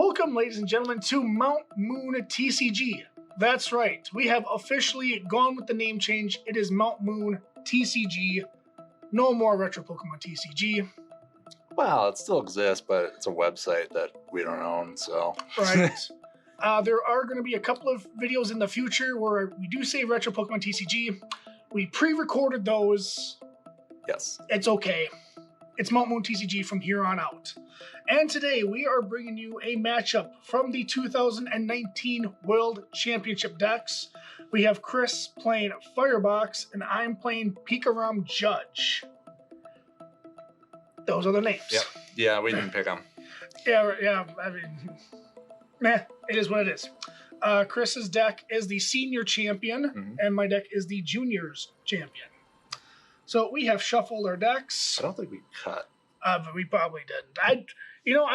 Welcome, ladies and gentlemen, to Mount Moon TCG. That's right, we have officially gone with the name change. It is Mount Moon TCG. No more Retro Pokemon TCG. Well, it still exists, but it's a website that we don't own, so. Right. There are going to be a couple of videos in the future where we do say Retro Pokemon TCG. We pre-recorded those. Yes. It's okay. It's Mount Moon TCG from here on out. And today we are bringing you a matchup from the 2019 World Championship decks. We have Chris playing Firebox, and I'm playing Pikarom Judge. Those are the names. Yep. Yeah, we didn't pick them. Yeah, I mean, meh, it is what it is. Chris's deck is the Senior Champion, and my deck is the Juniors Champion. So we have shuffled our decks. I don't think we cut. But we probably didn't. I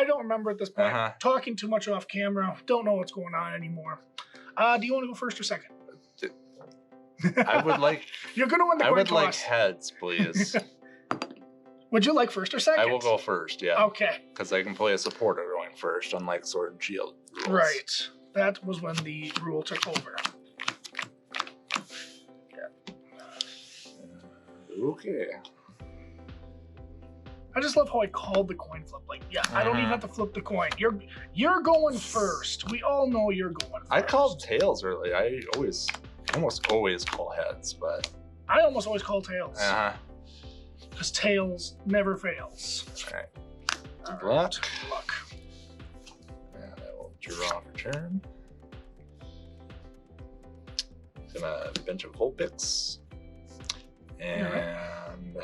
don't remember at this point. Talking too much off camera. Don't know what's going on anymore. Do you want to go first or second? I would like. You're going to win the coin toss. I would like heads, please. Would you like first or second? I will go first, yeah. Okay. Because I can play a supporter going first, unlike Sword and Shield rules. Right. That was when the rule took over. Okay. I just love how I called the coin flip. Like, yeah, I don't even have to flip the coin. You're going first. We all know you're going first. I called tails early. I almost always call heads, but I almost always call tails. Because tails never fails. All right. Good luck. And I will draw for turn. Gonna bench a Vulpix. And I'm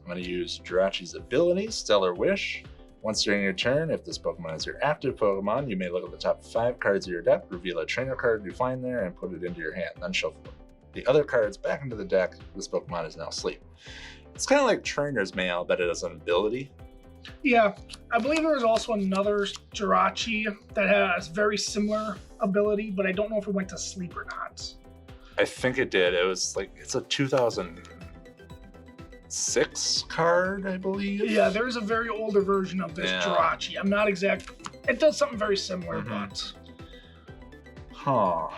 going to use Jirachi's ability, Stellar Wish. Once during your turn, if this Pokemon is your active Pokemon, you may look at the top 5 cards of your deck, reveal a trainer card you find there, and put it into your hand. Then shuffle the other cards back into the deck. This Pokemon is now asleep. It's kind of like Trainer's Mail, but it has an ability. Yeah, I believe there was also another Jirachi that has very similar ability, but I don't know if it went to sleep or not. I think it did. It was like, it's a 2006 card, I believe. Yeah, there's a very older version of this Jirachi. I'm not exact. It does something very similar, but. Huh.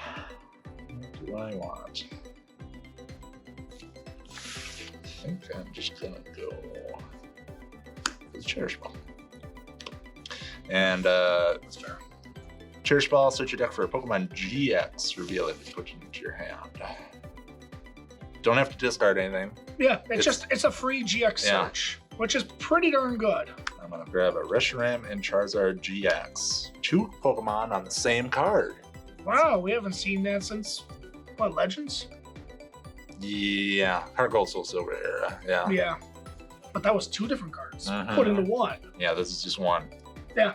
What do I want? I think I'm just gonna go for the Cherish Ball. And that's fair. Cherish Ball, search your deck for a Pokemon GX, reveal it, and put it into your hand. Don't have to discard anything. Yeah, it's a free GX search, which is pretty darn good. I'm gonna grab a Reshiram and Charizard GX. 2 Pokemon on the same card. Wow, we haven't seen that since, what, Legends? Yeah, Heart Gold, Soul Silver era, yeah. Yeah, but that was 2 different cards put into 1. Yeah, this is just 1. Yeah.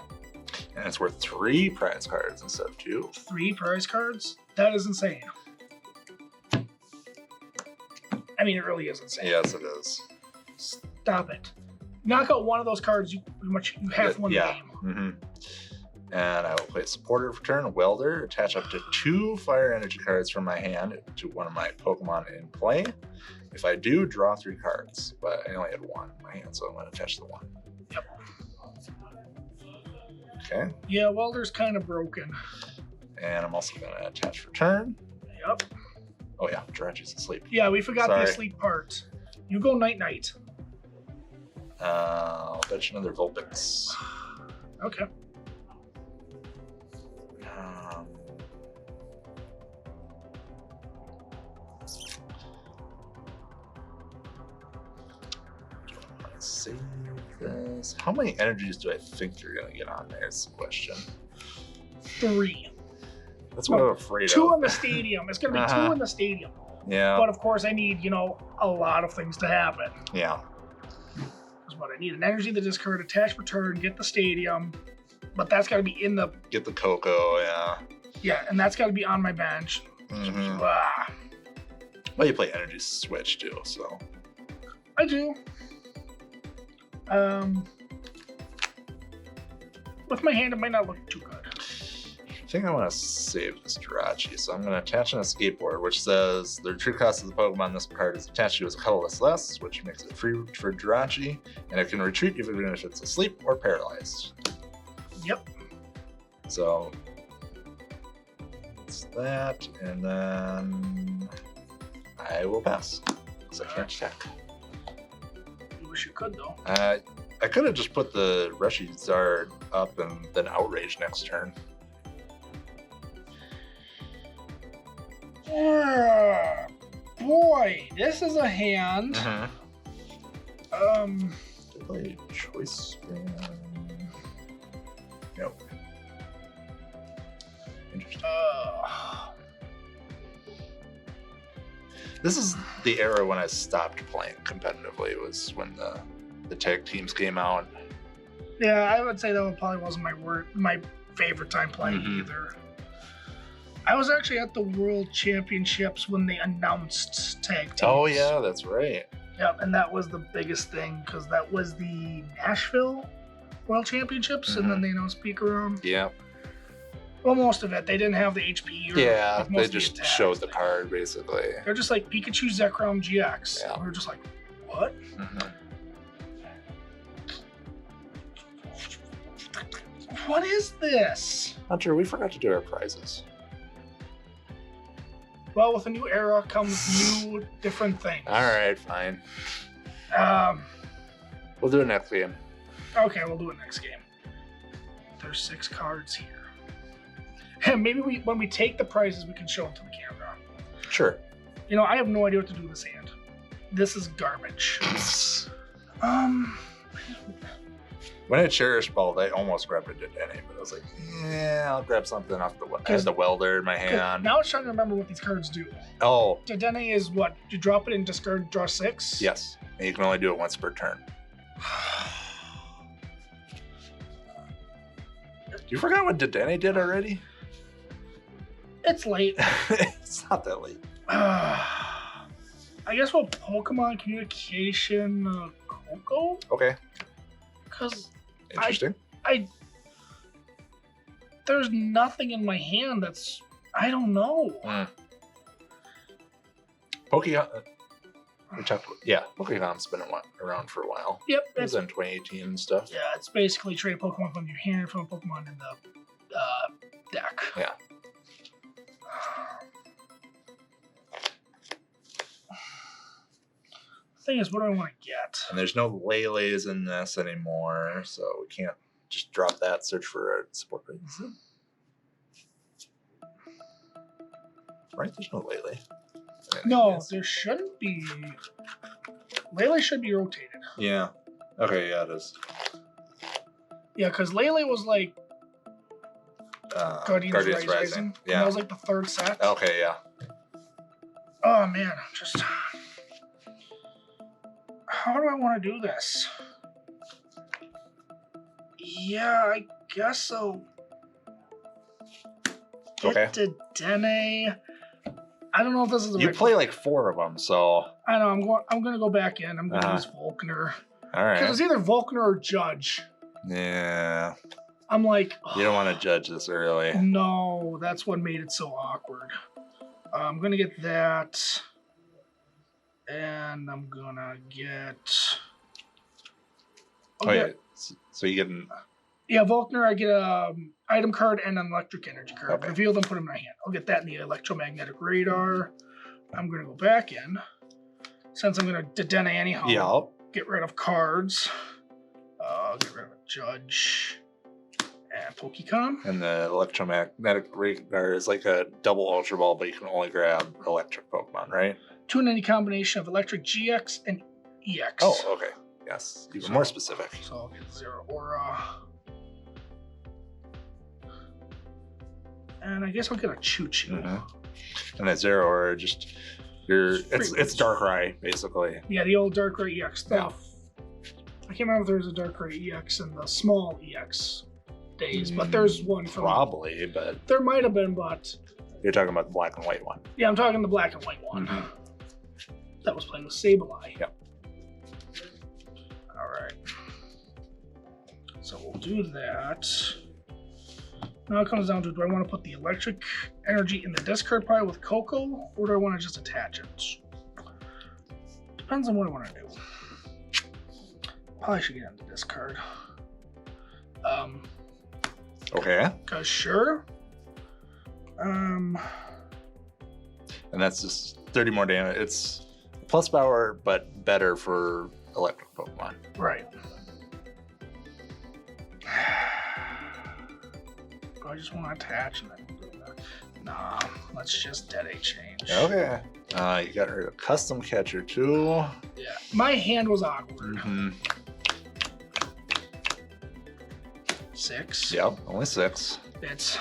And it's worth 3 prize cards instead of 2. 3 prize cards? That is insane. I mean, it really is insane. Yes, it is. Stop it. Knock out one of those cards, you have won the game. And I will play Supporter for turn, Welder, attach up to 2 Fire Energy cards from my hand to one of my Pokemon in play. If I do, draw 3 cards, but I only had 1 in my hand, so I'm going to attach the 1. Yep. Okay. Yeah, Welder's kind of broken. And I'm also going to attach for turn. Yep. Oh yeah, Jirachi's asleep. Yeah, we forgot the asleep part. You go night-night. I'll fetch another Vulpix. Okay. Save this. How many energies do I think you're going to get on there is the question. 3. That's what I'm afraid 2 of. in the stadium. It's going to be 2 in the stadium. Yeah. But of course, I need, a lot of things to happen. Yeah. That's what I need. An energy to discard, attach return, get the stadium. But that's got to be in the... Get the Coco, yeah. Yeah, and that's got to be on my bench. Well, you play Energy Switch too, so... I do. With my hand, it might not look too good. I think I want to save this Jirachi, so I'm going to attach an Escape Board, which says the retreat cost of the Pokemon this card is attached to is colorless less, which makes it free for Jirachi, and it can retreat even if it's asleep or paralyzed. Yep. So it's that, and then I will pass because I can't check. I wish you could though. I could have just put the Reshiram up and then Outrage next turn. Boy, this is a hand. Did I play Choice Spam? Nope. Interesting. This is the era when I stopped playing competitively. It was when the tag teams came out. Yeah, I would say that probably wasn't my favorite time playing either. I was actually at the World Championships when they announced tag teams. Oh yeah, that's right. Yep, and that was the biggest thing because that was the Nashville World Championships, and then they announced Pikarom. Yeah. Well, most of it. They didn't have the HP. Yeah, they just showed the card, basically. They're just like Pikachu Zekrom GX. Yeah. We were just like, what? What is this? Hunter, we forgot to do our prizes. Well, with a new era comes new different things. All right, fine. We'll do it next game. Okay, we'll do it next game. There's 6 cards here. And maybe when we take the prizes, we can show them to the camera. Sure. You know, I have no idea what to do with this hand. This is garbage. When I Cherish Ball, I almost grabbed a Dedenne, but I was like, yeah, I'll grab something off the... I had the Welder in my hand. Now I was trying to remember what these cards do. Oh. Dedenne is what? You drop it and discard, draw 6? Yes. And you can only do it once per turn. You forgot what Dedenne did already? It's late. It's not that late. I guess we'll Pokemon Communication Coco? Okay. Because interesting. There's nothing in my hand that's... I don't know. Pokemon's been around for a while. Yep. It was in 2018 and stuff. Yeah, it's basically trade a Pokemon from your hand from a Pokemon in the deck. Yeah. Thing is, what do I want to get? And there's no Lele's in this anymore, so we can't just drop that, search for a support race. Right? There's no Lele. No, there shouldn't be. Lele should be rotated. Yeah. Okay, yeah, it is. Yeah, because Lele was like Guardians Rising. Yeah. That was like the 3rd set. Okay, yeah. Oh, man. Just... How do I want to do this? Yeah, I guess so. Get to Dedenne. I don't know if this is the You play like 4 of them, so... I know, I'm going to go back in. I'm going to use Volkner. All right. Because it's either Volkner or Judge. Yeah. I'm like... You don't want to judge this early. No, that's what made it so awkward. I'm going to get that. And I'm going to get... Yeah. So you get an... Yeah, Volkner, I get an item card and an electric energy card. Okay. Reveal them, put them in my hand. I'll get that in the electromagnetic radar. I'm going to go back in. Since I'm going to Dedenne anyhow. Yeah. Get rid of cards. Get rid of a Judge. And Pokemon. And the electromagnetic radar is like a double Ultra Ball, but you can only grab electric Pokemon, right? 2 in any combination of electric GX and EX. Oh, okay. Yes. Even more specific. So I'll get 0 Aura. And I guess I'll get a Choo-Choo. And that 0 Aura just... It's Darkrai, basically. Yeah, the old Darkrai EX stuff. Yeah. I can't remember if there was a Darkrai EX in the small EX days, but there's one from... Probably, but... There might have been, but... You're talking about the black and white one. Yeah, I'm talking the black and white one. That was playing with Sableye. Yep. Alright. So we'll do that. Now it comes down to, do I want to put the electric energy in the discard pile with Coco, or do I want to just attach it? Depends on what I want to do. Probably should get into discard. Okay. Cause sure. And that's just 30 more damage. It's plus power, but better for electric Pokemon. Right. I just want to attach and then do that. Nah, let's just dead A change. Okay. You got rid of custom catcher too. Yeah. My hand was awkward. 6. Yep, only 6. It's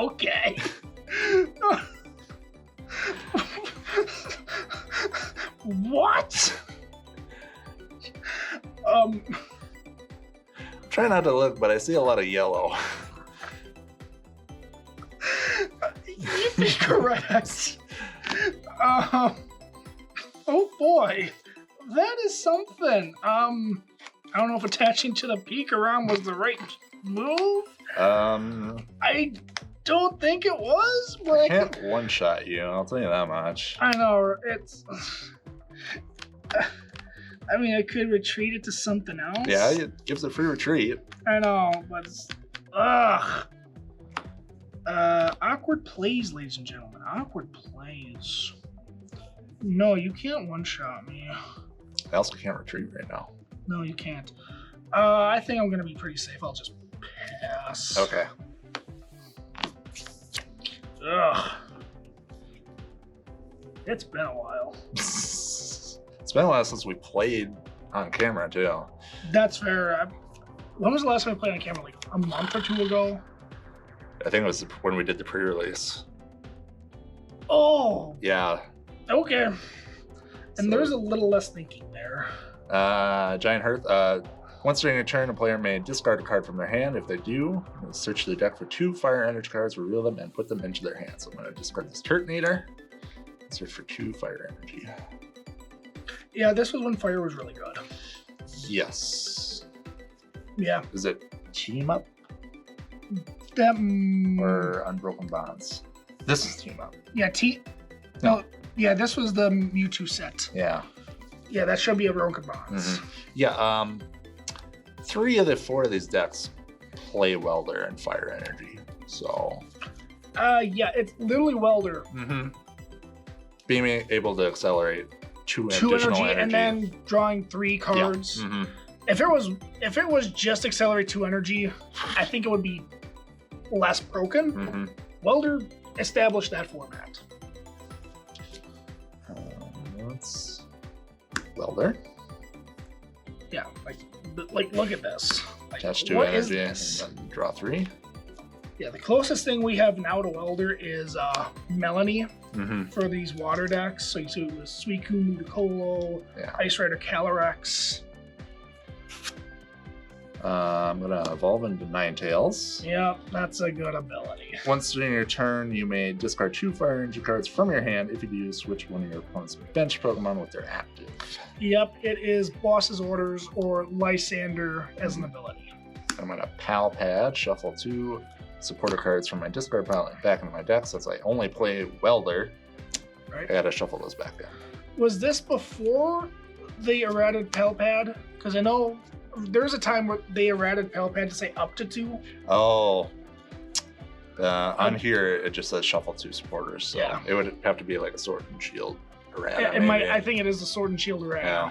okay. What? Try not to look, but I see a lot of yellow. You'd be correct. Oh boy, that is something. I don't know if attaching to the Pikarom was the right move. I don't think it was, but I can't one-shot you, I'll tell you that much. I know, it's... I mean, I could retreat it to something else. Yeah, it gives a free retreat. I know, but it's... Ugh. Awkward plays, ladies and gentlemen. Awkward plays. No, you can't one-shot me. I also can't retreat right now. No, you can't. I think I'm gonna be pretty safe. I'll just pass. Okay. Ugh. It's been a while. It's been a while since we played on camera too. That's fair. When was the last time we played on camera? Like a month or two ago? I think it was when we did the pre-release. Oh. Yeah. Okay. And So- there's a little less thinking there. Giant Hearth. Once during a turn, a player may discard a card from their hand. If they do, search the deck for 2 fire energy cards, reveal them, and put them into their hand. So I'm going to discard this Turtonator. Search for 2 fire energy. Yeah, this was when fire was really good. Yes. Yeah. Is it Team Up That. or Unbroken Bonds? This is Team Up. Yeah. No. Yeah, this was the Mewtwo set. Yeah. Yeah, that should be a Broken Bonds. Yeah. 3 of the 4 of these decks play Welder and Fire Energy. So. Yeah, it's literally Welder. Being able to accelerate 2 2 additional energy and then drawing 3 cards. Yeah. If it was just accelerate 2 energy, I think it would be less broken. Welder established that format. Let's Welder. Yeah, like look at this. Like, Attach 2 what is energy this? and then draw 3. Yeah, the closest thing we have now to Welder is Melanie Mm-hmm. for these water decks. So you see it was Suicune, Mudokolo, Yeah. Ice Rider, Calyrex. I'm gonna evolve into Ninetales. Yeah, that's a good ability. Once during your turn, you may discard 2 fire energy cards from your hand. If you do, switch one of your opponent's bench Pokemon with their active. Yep, it is Boss's Orders or Lysander as an ability. I'm gonna Pal Pad, shuffle 2 supporter cards from my discard pile and back into my deck. Since I only play Welder, Right. I gotta shuffle those back in. Was this before they errated Palpad? Because I know there's a time where they errated Palpad to say up to 2. Oh. On here, it just says shuffle 2 supporters, so Yeah. it would have to be like a Sword and Shield errata. It might. maybe. I think it is the Sword and Shield errata. Yeah.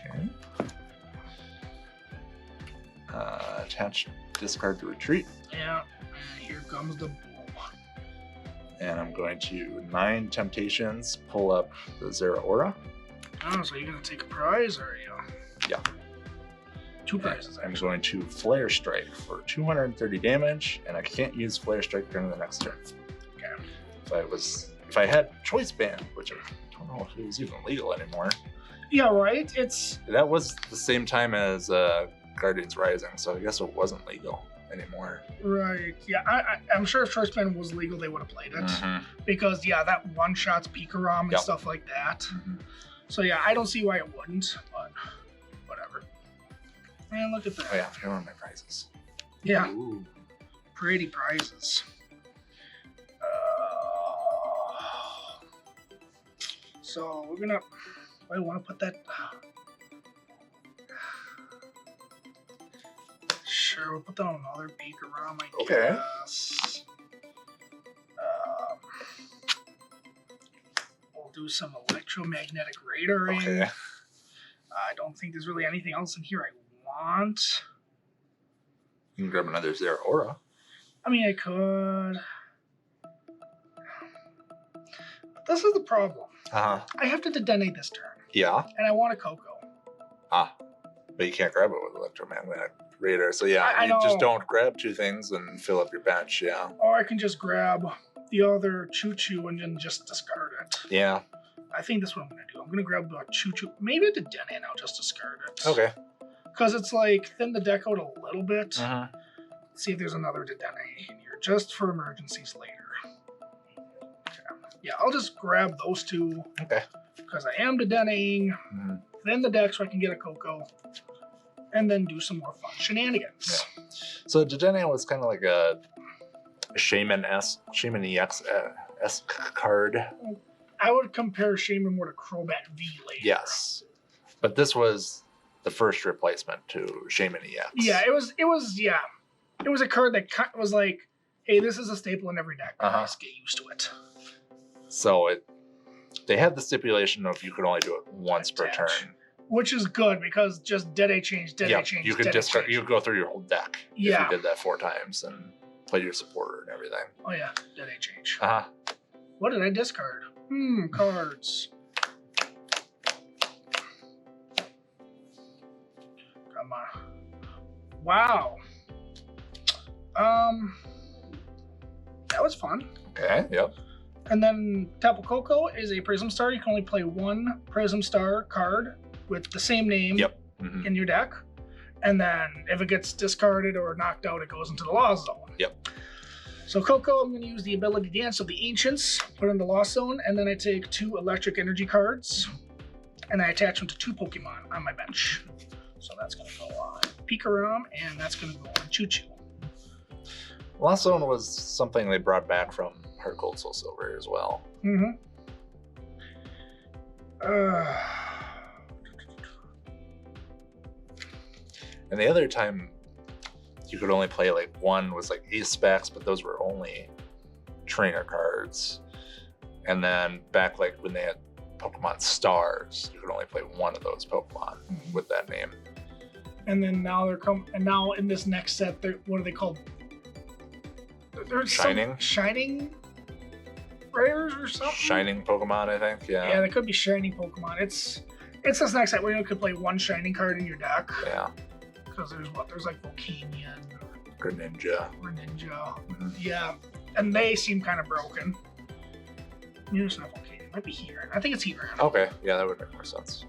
Okay. Attach discard to retreat, Yeah. And here comes the boom. and I'm going to 9 Temptations, pull up the Zeraora. Oh, so you're gonna take a prize, or you? Yeah. 2 prizes. I'm Actually. going to Flare Strike for 230 damage, and I can't use Flare Strike during the next turn. Okay. If I had Choice Band, which I don't know if it was even legal anymore. Yeah. Right. It's. That was the same time as Guardians Rising, so I guess it wasn't legal anymore. Right. Yeah. I'm sure if Choice Band was legal, they would have played it. Mm-hmm. Because yeah, that one shots Pikarom and Yep. stuff like that. Mm-hmm. So yeah, I don't see why it wouldn't, but whatever. And look at that. Oh yeah, here are my prizes. Yeah, Ooh. pretty prizes. So we're gonna. I want to put that. Sure, we'll put that on another Pikarom, I guess. We'll do some electromagnetic radaring. Okay. I don't think there's really anything else in here I want. You can grab another Zeraora. I mean, I could. But this is the problem. Uh-huh. I have to detonate this turn, Yeah. and I want a Coco. Ah. But you can't grab it with electromagnetic radar. So yeah, I you know. just don't grab two things and fill up your bench, yeah. Or I can just grab the other Choo-Choo and then just discard it. Yeah. I think that's what I'm going to do. I'm going to grab the Choo-Choo. Maybe the Dene and I'll just discard it. Okay. Because it's like, thin the deck out a little bit. Uh-huh. See if there's another Dene in here, just for emergencies later. Okay. Yeah, I'll just grab those two. Okay. Because I am Deneing. Mm-hmm. Thin the deck so I can get a Coco. And then do some more fun shenanigans. Yeah. So Dedenne was kind of like a Shaman EX card. I would compare Shaman more to Crobat V later. Yes. But this was the first replacement to Shaman EX. Yeah, it was a card that was like, hey, this is a staple in every deck. Guys, get used to it. So they had the stipulation of you could only do it once per turn. Which is good because just Dede change. You could discard. You could go through your whole deck if you did that 4 times and play your supporter and everything. Oh yeah, Dede change. What did I discard? Cards. Come on. Wow. That was fun. Okay. Yep. And then Tapu Koko is a Prism Star. You can only play one Prism Star card with the same name in your deck. And then if it gets discarded or knocked out, it goes into the Lost Zone. Yep. So Coco, I'm going to use the ability Dance of the Ancients, put in the Lost Zone, and then I take 2 electric energy cards, and I attach them to 2 Pokemon on my bench. So that's going to go on Pikarom, and that's going to go on Choo-Choo. Lost Zone was something they brought back from Heart Gold Soul Silver as well. Mm-hmm. And the other time you could only play like one was like Ace Specs, but those were only trainer cards. And then back like when they had Pokemon Stars, you could only play one of those Pokemon with that name. And then now now in this next set, what are they called? There's Shining? Shining rares or something? Shining Pokemon, I think, yeah. Yeah, they could be Shining Pokemon. It's this next set where you could play one Shining card in your deck. Yeah. Because there's like Volcanion. Greninja. Yeah. And they seem kind of broken. Maybe it's not Volcanion. It might be here. I think it's here. Okay, yeah, that would make more sense.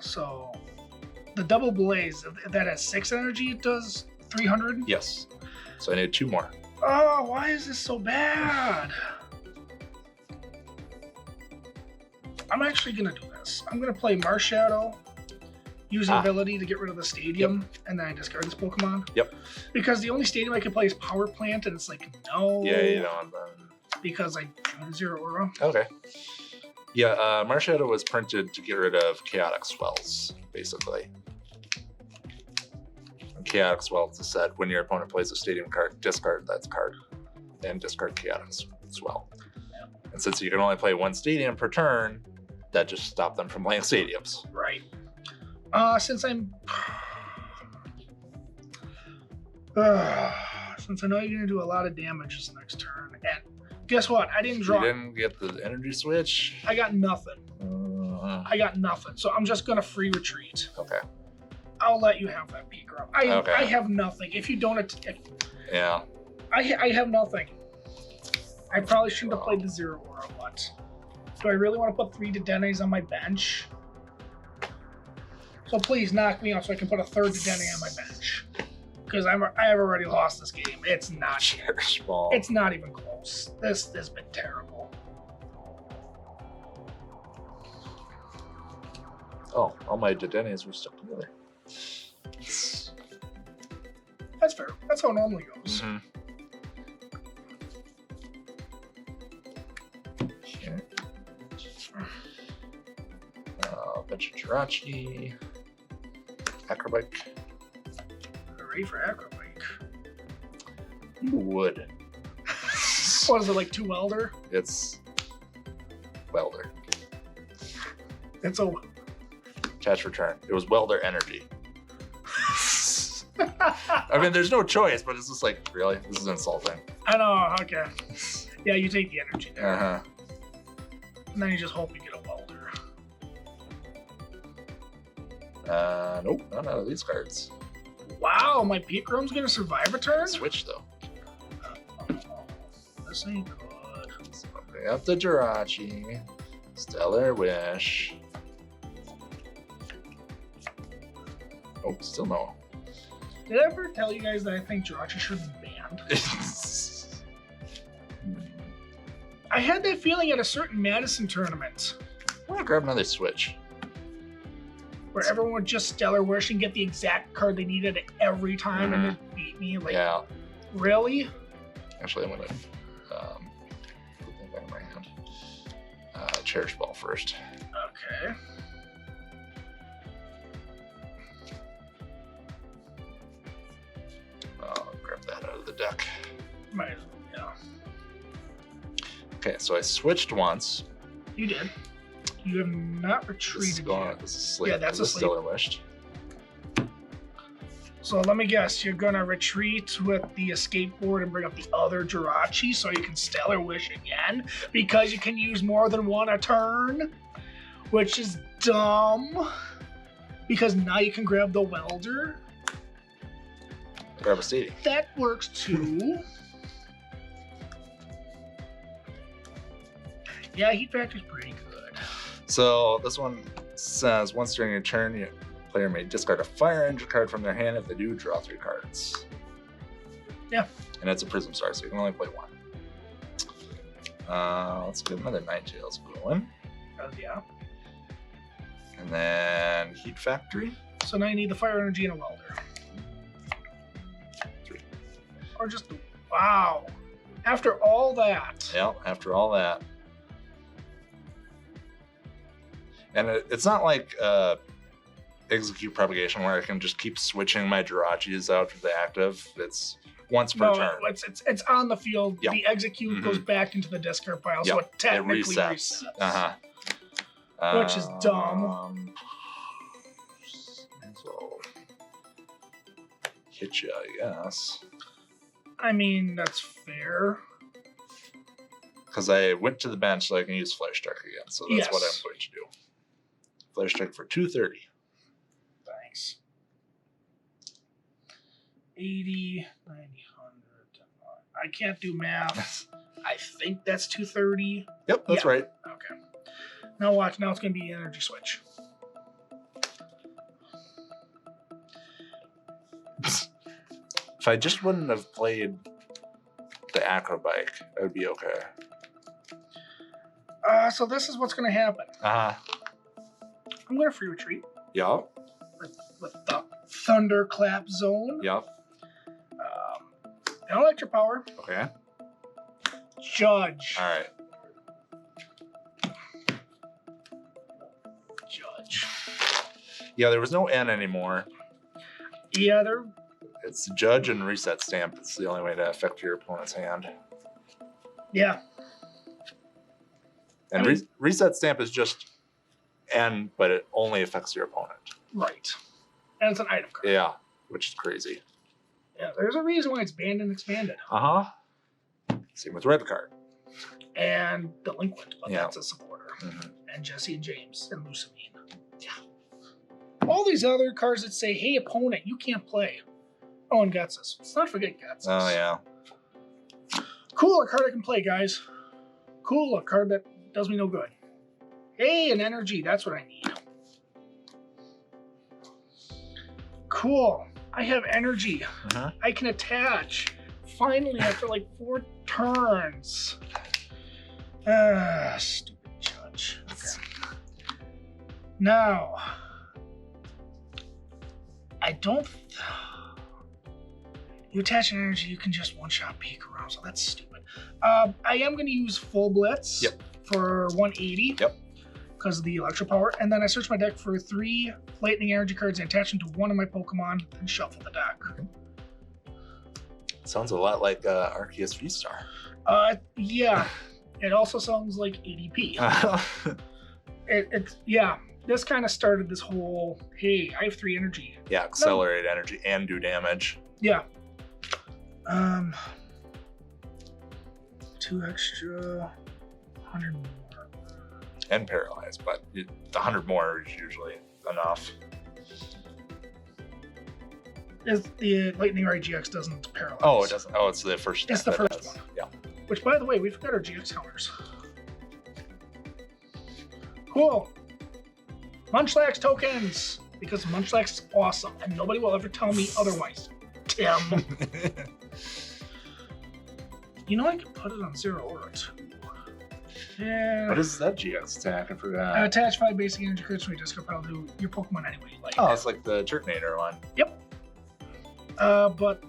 So, the Double Blaze, if that has 6 energy, it does 300? Yes. So I need 2 more. Oh, why is this so bad? I'm actually going to do this. I'm going to play Marshadow, use the ability to get rid of the stadium, and then I discard this Pokemon. Yep. Because the only stadium I can play is Power Plant, and it's like, no. Yeah, you don't. Because I drew Zeraora. Okay. Yeah, Marshadow was printed to get rid of Chaotic Swells, basically. And Chaotic Swells is said when your opponent plays a stadium card, discard that card, and discard Chaotic Swell. Yeah. And since you can only play one stadium per turn, that just stopped them from playing stadiums. Right. Since I know you're gonna do a lot of damage this next turn, and guess what? I didn't draw. You didn't get the energy switch? I got nothing. I got nothing. So I'm just gonna free retreat. Okay. I'll let you have that Pikarom. I have nothing. If you don't, yeah. I have nothing. I probably shouldn't have played the Zeraora, but do I really want to put 3 Dedennes on my bench? So please knock me out so I can put a 3rd Dedenne on my bench. Because I have already lost this game. It's not. Cherish Ball. It's not even close. This has been terrible. Oh, all my Dedennies were stuck together. That's fair. That's how it normally goes. Mm-hmm. Okay. Bunch of Jirachi. Acrobike. Hooray for Acrobike. You would. What is it, like 2 Welder? It's Welder. It's a... Attach return. It was Welder Energy. I mean, there's no choice, but it's just like, really? This is insulting. I know, okay. Yeah, you take the energy there. Uh-huh. And then you just hope you get a Welder. Nope, not out of these cards. Wow, my Pikarom's gonna survive a turn? Switch, though. This ain't good. So bring up the Jirachi. Stellar Wish. Oh, still no. Did I ever tell you guys that I think Jirachi should be banned? I had that feeling at a certain Madison tournament. I want to grab another Switch. Where everyone would just Stellar Wish and get the exact card they needed every time and it beat me. Like, yeah. Really? Actually, I'm going to put that back in my hand. Cherish Ball first. Okay. I'll grab that out of the deck. Might as well, yeah. Okay, so I switched once. You did. You have not retreated yet. This is sleep. Yeah, that's a sleep. Stellar Wished. So let me guess, you're gonna retreat with the escape board and bring up the other Jirachi so you can Stellar Wish again because you can use more than one a turn, which is dumb because now you can grab the Welder. Grab a Stevie. That works too. Yeah, Heat Factor's pretty good. So this one says once during your turn, your player may discard a Fire Engine card from their hand. If they do, draw 3 cards. Yeah. And it's a Prism Star, so you can only play 1. Let's get another Ninetales going. Yeah. And then Heat Factory. So now you need the Fire Energy and a Welder. 3. Or just the... Wow. After all that. Yep, after all that. And it's not like Execute Propagation where I can just keep switching my Jirachis out to the active. It's once per turn. It's on the field. Yep. The Execute goes back into the discard pile, so it technically resets. Uh-huh. Which is dumb. So, hit you, I guess. I mean, that's fair. Because I went to the bench so I can use Flare Strike again, so that's what I'm going to do. Flare Strike for 230. Thanks. 80, 90, 100. I can't do math. I think that's 230. Yep, that's right. Okay. Now watch. Now it's going to be Energy Switch. If I just wouldn't have played the Acrobike, I would be okay. So this is what's going to happen. I'm going to free retreat. Yeah. With the Thunderclap Zone. Yeah. And Electric Power. Okay. Judge. All right. Judge. Yeah, there was no N anymore. Yeah, It's Judge and Reset Stamp. It's the only way to affect your opponent's hand. Yeah. And Reset Stamp is just N, but it only affects your opponent. Right. And it's an item card. Yeah, which is crazy. Yeah, there's a reason why it's banned and expanded. Uh-huh. Same with Red Card. And Delinquent, but Yeah. that's a supporter. Mm-hmm. And Jesse and James and Lucamine. Yeah. All these other cards that say, hey, opponent, you can't play. Oh, and Gutsus. Let's not forget Gutsus. Oh, yeah. Cool, a card I can play, guys. Cool, a card that does me no good. Hey, an energy. That's what I need. Cool. I have energy. I can attach. Finally, after like 4 turns. Stupid Judge. Okay. Now, I don't. You attach an energy, you can just one-shot Pikarom, so that's stupid. I am going to use Full Blitz for 180. Yep. Because of the electro power, and then I search my deck for 3 lightning energy cards and attach them to one of my Pokemon and shuffle the deck. Sounds a lot like Arceus V-Star. Yeah. It also sounds like ADP. Yeah. This kind of started this whole, hey, I have 3 energy. Yeah, accelerate energy and do damage. Yeah. 2 extra, 100 more. And paralyze, but the 100 more is usually enough. The Lightning Ray GX doesn't paralyze. Oh, it doesn't. Oh, it's the first. It's the first one. Yeah. Which, by the way, we forgot our GX counters. Cool. Munchlax tokens, because Munchlax is awesome, and nobody will ever tell me otherwise. Tim. You know, I could put it on 0 or 2. Yeah. What is that GX attack? I forgot. Attach 5 basic energy cards from your discard pile to your Pokemon anyway. Like. Oh, it's like the Turtonator one. Yep. But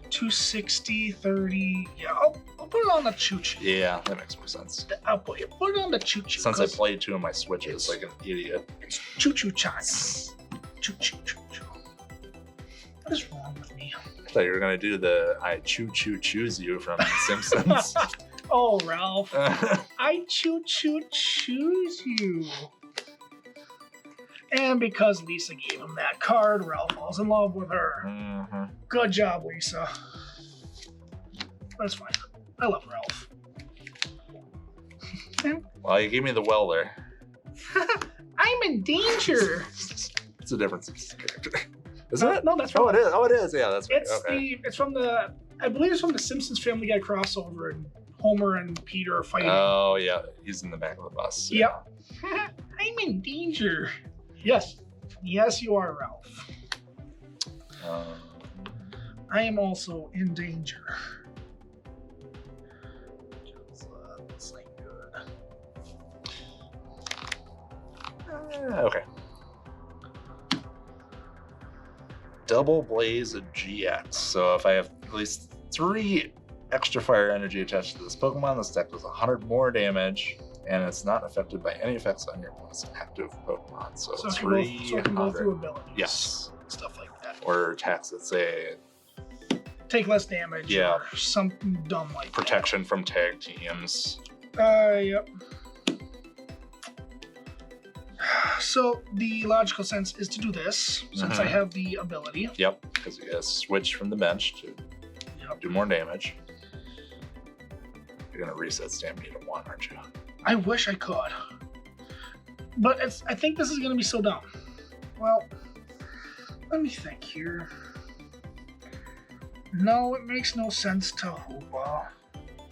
260, 30. Yeah, I'll put it on the Choo-Choo. Yeah, that makes more sense. I'll put it on the Choo-Choo. Since I played 2 of my Switches like an idiot. It's Choo-Choo time. Choo-Choo. What is wrong with me? I thought you were going to do the I choose you from Simpsons. Oh, Ralph. I choose you. And because Lisa gave him that card, Ralph falls in love with her. Mm-hmm. Good job, Lisa. That's fine. I love Ralph. Well, you gave me the Welder. I'm in danger. It's a different character. Isn't it? No, that's right. right. Oh, it is. Oh, it is. Yeah, that's right. It's from the, I believe it's from the Simpsons Family Guy crossover, and Homer and Peter are fighting. Oh, yeah. He's in the back of the bus. Yep. I'm in danger. Yes. Yes, you are, Ralph. I am also in danger. This ain't good. Okay. Double Blaze of GX. So if I have at least 3 extra fire energy attached to this Pokemon, this deck does 100 more damage, and it's not affected by any effects on your most active Pokemon. So it 300. can go through abilities. Yes. Stuff like that. Or attacks that say take less damage. Yeah. Or something dumb like protection from tag teams. Yep. So the logical sense is to do this, since I have the ability. Yep, because you gotta switch from the bench to do more damage. You're gonna reset Stampede to 1, aren't you? I wish I could. But I think this is gonna be so dumb. Well, let me think here. No, it makes no sense to Hoopa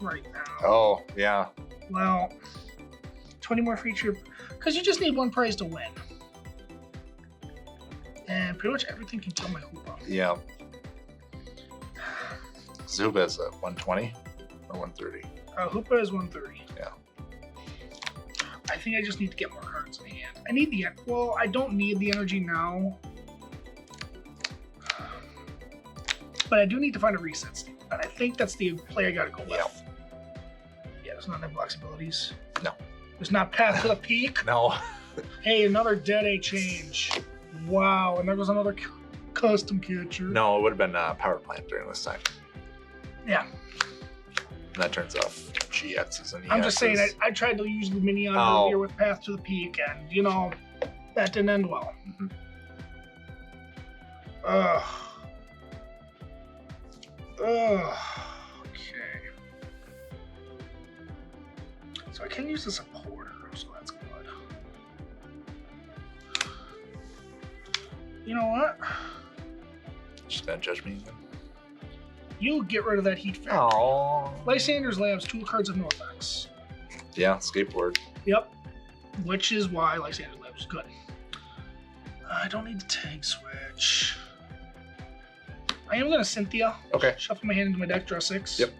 right now. Oh, yeah. Well, 20 more feature, because you just need 1 prize to win. And pretty much everything can kill my Hoopa. Yeah. Zuba is 120 or 130? Hoopa is 130. Yeah. I think I just need to get more cards in hand. I need the, well, I don't need the energy now. But I do need to find a reset state. And I think that's the play I gotta go with. Yeah, there's not any blocks abilities. No. There's not Path to the Peak. No. Hey, another Dead A change. Wow, and there goes another custom catcher. No, it would have been Power Plant during this time. Yeah. And that turns off GXs and EXs. I'm just saying, I tried to use the Minion earlier with Path to the Peak, and, you know, that didn't end well. Mm-hmm. Ugh. Okay. So I can use the supporter, so that's good. You know what? Just gonna judge me. You get rid of that heat factor. Aww. Lysander's Labs, 2 cards of no effects. Yeah, skateboard. Yep. Which is why Lysander's Labs is good. I don't need the tag switch. I am going to Cynthia. Okay. Shuffle my hand into my deck, draw 6. Yep.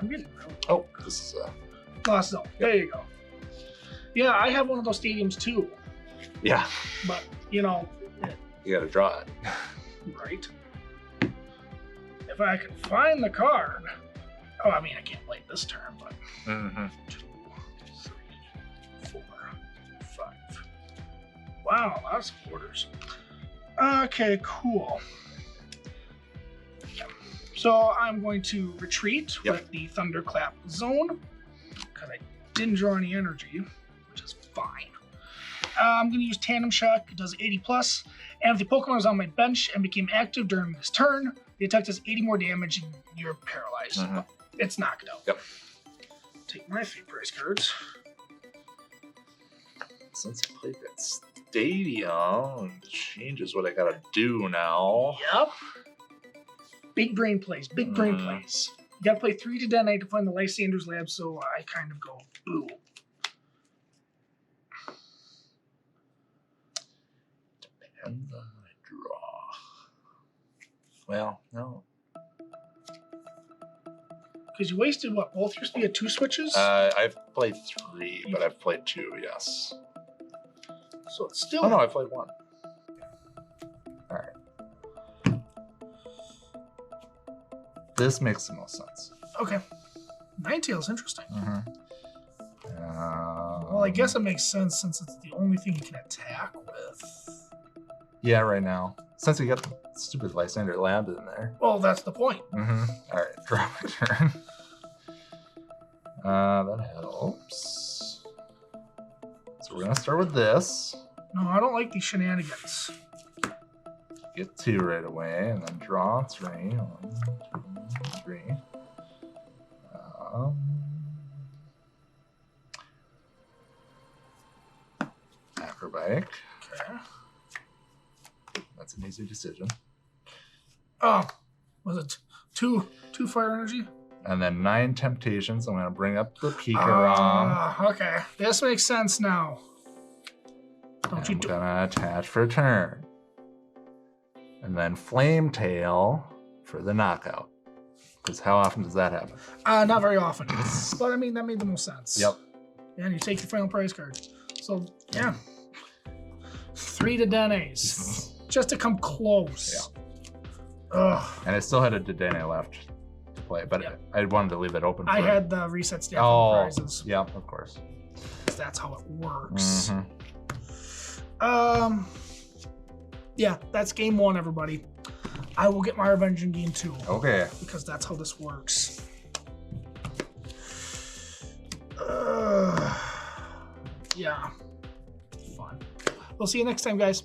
I'm getting real. Oh, this is Lost zone. There you go. Yeah, I have one of those stadiums too. Yeah. But, you know. You gotta draw it. Right. If I can find the card. Oh, I mean, I can't play it this turn, but. 2, 3, 4, 5. Wow, lots of orders. Okay, cool. Yeah. So I'm going to retreat with the Thunderclap Zone because I didn't draw any energy, which is fine. I'm going to use Tandem Shock. It does 80 plus. And if the Pokemon is on my bench and became active during this turn, the attack does 80 more damage and you're paralyzed. It's knocked out. Yep. Take my 3 prize cards. Since I played that stadium, it changes what I gotta do now. Yep. Big brain plays. Big brain plays. You gotta play 3 to Dene to find the Lysander's lab, so I kind of go boo. Depends on my draw. Well, no. Because you wasted what? Both your speed at 2 switches? I've played 3, but I've played 2, yes. So it's still. Oh no, I played 1. Alright. This makes the most sense. Okay. Ninetale's interesting. Well, Well, I guess it makes sense since it's the only thing you can attack with. Yeah, right now. Since we got the stupid Lysander Lab in there. Well, that's the point. Alright, draw my turn. That helps. So we're gonna start with this. No, I don't like these shenanigans. Get 2 right away, and then draw 3. 1, 2, 3. Acrobatic. Okay. That's an easy decision. Oh, was it two fire energy? And then 9 temptations. I'm gonna bring up the Pikarom. Okay, this makes sense now. Don't you I'm do gonna attach for a turn. And then Flame Tail for the knockout. Because how often does that happen? Not very often. But I mean, that made the most sense. Yep. And you take your final prize card. So, yeah. 3 to Denes. Just to come close. Yeah. Ugh. And I still had a Dedenne left to play, but I wanted to leave it open for I had the reset stamp on the prizes. Yeah, of course. That's how it works. Yeah, that's game 1, everybody. I will get my revenge in game 2. Okay. Because that's how this works. Yeah. Fun. We'll see you next time, guys.